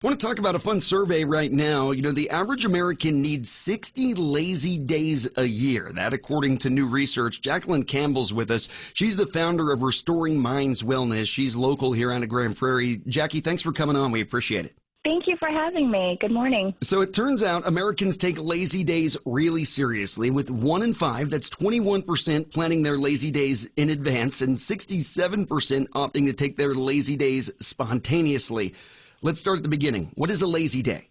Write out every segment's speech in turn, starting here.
I want to talk about a fun survey right now. The average American needs 60 lazy days a year. That according to new research. Jacqueline Campbell's with us. She's the founder of Restoring Minds Wellness. She's local here out of Grand Prairie. Jackie, thanks for coming on. We appreciate it. Thank you for having me. Good morning. So it turns out Americans take lazy days really seriously, with 1 in 5, that's 21%, planning their lazy days in advance, and 67% opting to take their lazy days spontaneously. Let's start at the beginning. What is a lazy day?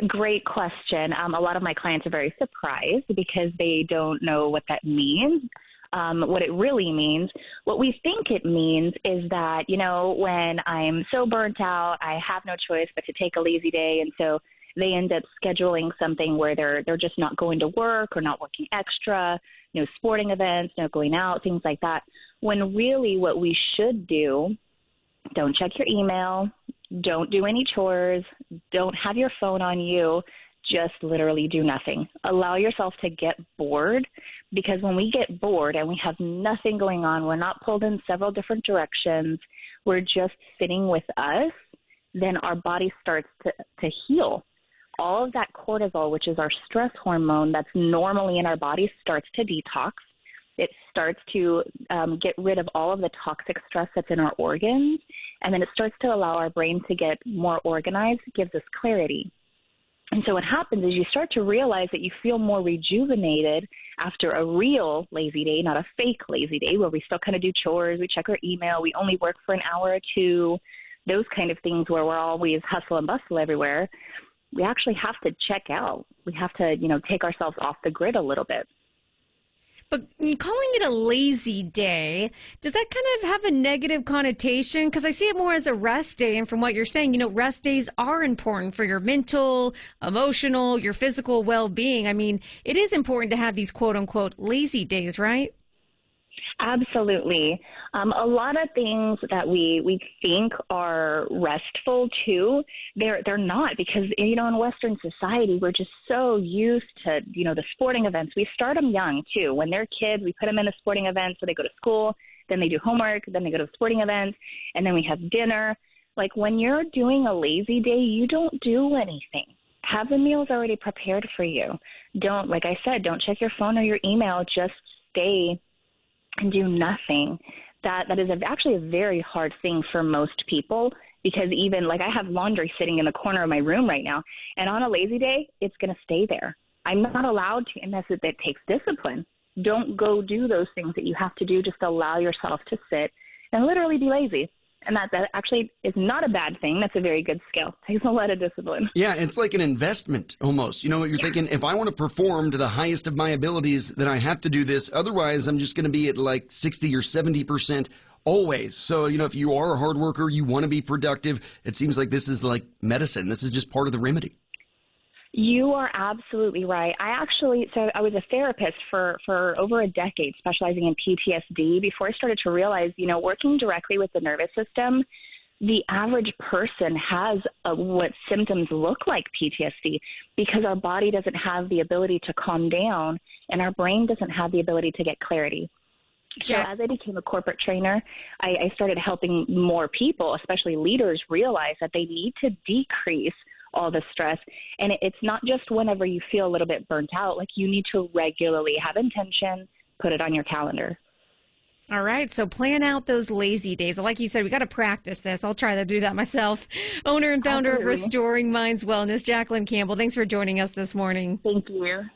Great question. A lot of my clients are very surprised because they don't know what that means. What it really means, what we think it means is that, when I'm so burnt out, I have no choice but to take a lazy day. And so they end up scheduling something where they're just not going to work or not working extra, sporting events, no going out, things like that. When really what we should do, don't check your email, don't do any chores, don't have your phone on you, just literally do nothing. Allow yourself to get bored, because when we get bored and we have nothing going on, we're not pulled in several different directions, we're just sitting with us, then our body starts to heal. All of that cortisol, which is our stress hormone that's normally in our body, starts to detox. It starts to get rid of all of the toxic stress that's in our organs, and then it starts to allow our brain to get more organized, gives us clarity. And so what happens is you start to realize that you feel more rejuvenated after a real lazy day, not a fake lazy day where we still kind of do chores, we check our email, we only work for an hour or two, those kind of things where we're always hustle and bustle everywhere. We actually have to check out. We have to, take ourselves off the grid a little bit. But calling it a lazy day, does that kind of have a negative connotation? Because I see it more as a rest day. And from what you're saying, rest days are important for your mental, emotional, your physical well-being. I mean, it is important to have these quote unquote lazy days, right? Absolutely. A lot of things that we think are restful too, they're not, because, in Western society, we're just so used to, the sporting events. We start them young too. When they're kids, we put them in a sporting event, so they go to school, then they do homework, then they go to sporting events, and then we have dinner. Like when you're doing a lazy day, you don't do anything. Have the meals already prepared for you. Like I said, don't check your phone or your email. Just stay and do nothing. That is actually a very hard thing for most people, because even like I have laundry sitting in the corner of my room right now, and on a lazy day, it's going to stay there. I'm not allowed to, unless it takes discipline. Don't go do those things that you have to do. Just allow yourself to sit and literally be lazy. And that actually is not a bad thing. That's a very good skill. It takes a lot of discipline. Yeah, it's like an investment almost. You're thinking, if I want to perform to the highest of my abilities, then I have to do this. Otherwise, I'm just going to be at like 60 or 70% always. So, if you are a hard worker, you want to be productive, it seems like this is like medicine. This is just part of the remedy. You are absolutely right. I was a therapist for over a decade, specializing in PTSD, before I started to realize, working directly with the nervous system, the average person has what symptoms look like PTSD, because our body doesn't have the ability to calm down and our brain doesn't have the ability to get clarity. So as I became a corporate trainer, I started helping more people, especially leaders, realize that they need to decrease all the stress. And it's not just whenever you feel a little bit burnt out. Like, you need to regularly have intention, put it on your calendar. All right. So plan out those lazy days. Like you said, we got to practice this. I'll try to do that myself. Owner and founder of Restoring Minds Wellness, Jacqueline Campbell. Thanks for joining us this morning. Thank you.